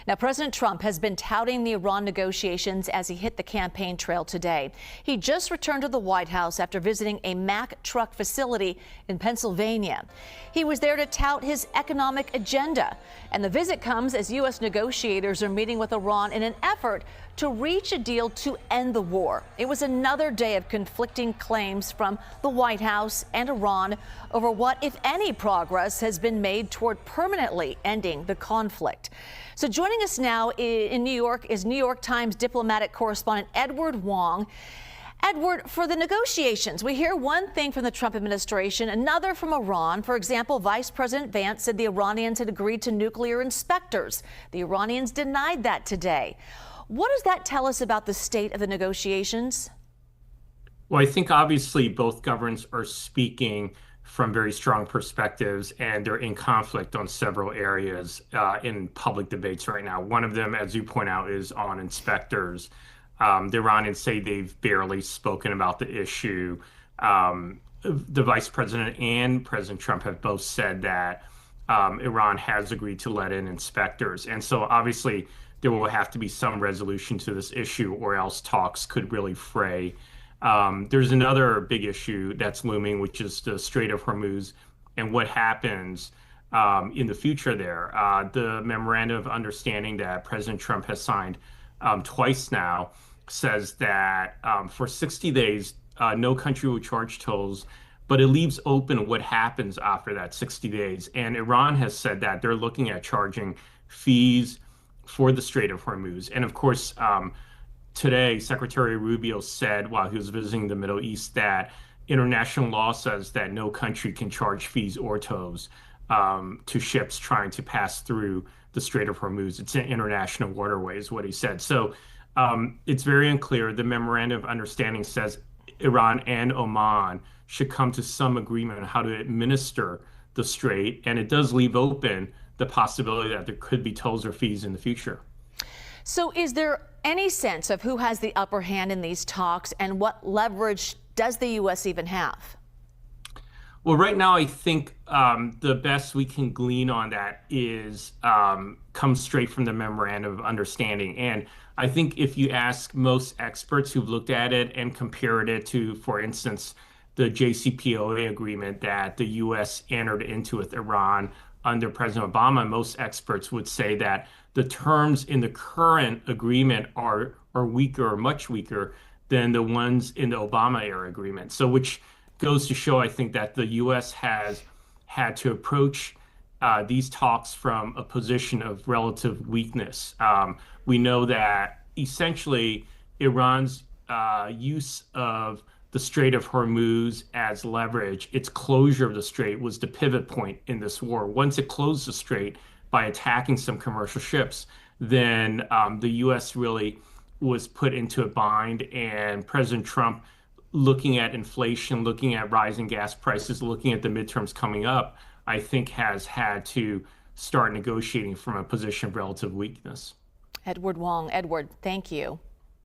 Now, President Trump has been touting the Iran negotiations as he hit the campaign trail today. He just returned to the White House after visiting a Mack truck facility in Pennsylvania. He was there to tout his economic agenda. And the visit comes as U.S. negotiators are meeting with Iran in an effort to reach a deal to end the war. It was another day of conflicting claims from the White House and Iran over what, if any, progress has been made toward permanently ending the conflict. So joining us now in New York is New York Times diplomatic correspondent Edward Wong. Edward, for the negotiations, we hear one thing from the Trump administration, another from Iran. For example, Vice President Vance said the Iranians had agreed to nuclear inspectors. The Iranians denied that today. What does that tell us about the state of the negotiations? Well, I think obviously both governments are speaking from very strong perspectives, and they're in conflict on several areas in public debates right now. One of them, as you point out, is on inspectors. The Iranians say they've barely spoken about the issue. The vice president and President Trump have both said that Iran has agreed to let in inspectors. And so obviously there will have to be some resolution to this issue, or else talks could really fray. There's another big issue that's looming, which is the Strait of Hormuz and what happens in the future there. The memorandum of understanding that President Trump has signed twice now says that for 60 days, no country will charge tolls, but it leaves open what happens after that 60 days. And Iran has said that they're looking at charging fees for the Strait of Hormuz. And of course, today, Secretary Rubio said while he was visiting the Middle East that international law says that no country can charge fees or tolls to ships trying to pass through the Strait of Hormuz. It's an international waterway, is what he said. So it's very unclear. The memorandum of understanding says Iran and Oman should come to some agreement on how to administer the strait, and it does leave open the possibility that there could be tolls or fees in the future. So is there any sense of who has the upper hand in these talks, and what leverage does the U.S. even have? Well, right now, I think the best we can glean on that is comes straight from the memorandum of understanding. And I think if you ask most experts who've looked at it and compared it to, for instance, the JCPOA agreement that the U.S. entered into with Iran under President Obama, most experts would say that the terms in the current agreement are weaker, or much weaker than the ones in the Obama era agreement. So which goes to show, I think, that the U.S. has had to approach these talks from a position of relative weakness. We know that essentially Iran's use of the Strait of Hormuz as leverage, its closure of the strait, was the pivot point in this war. Once it closed the strait by attacking some commercial ships, then the U.S. really was put into a bind, and President Trump, looking at inflation, looking at rising gas prices, looking at the midterms coming up, I think has had to start negotiating from a position of relative weakness. Edward Wong. Edward, thank you.